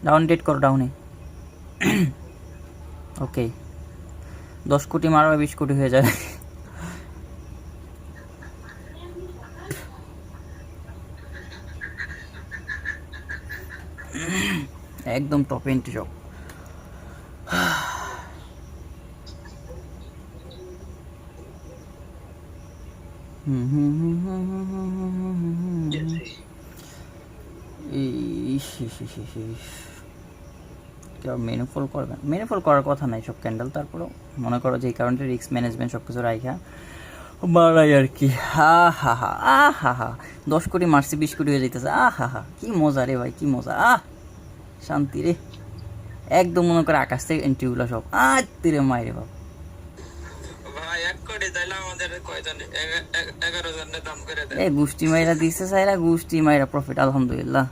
Down date করো, ডাউনে। ওকে, 10 কোটি মারো, 20 কোটি হয়ে যাবে। একদম টপ এন্ট্রি জব। মেনু ফল করবেন, মেনু ফল করার কথা নাই সব ক্যান্ডেল। তারপরেও মনে করো যে এই কারণে রিস্ক ম্যানেজমেন্ট সব কিছু রাইখা মারাই আর কি। হা হা হা, হা হা, 10 কোটি মারছি, 20 কোটি হয়ে যেতেছে। হা হা, কি মজা রে ভাই, কি মজা। শান্তি রে, একদম মনে করে আকাশ থেকে এন্ট্রিগুলো সব তীরে মাইরে বাপ। এই গোষ্ঠী মাইরা দিচ্ছে সাইরা, গোষ্ঠী মাইরা প্রফিট, আলহামদুলিল্লাহ।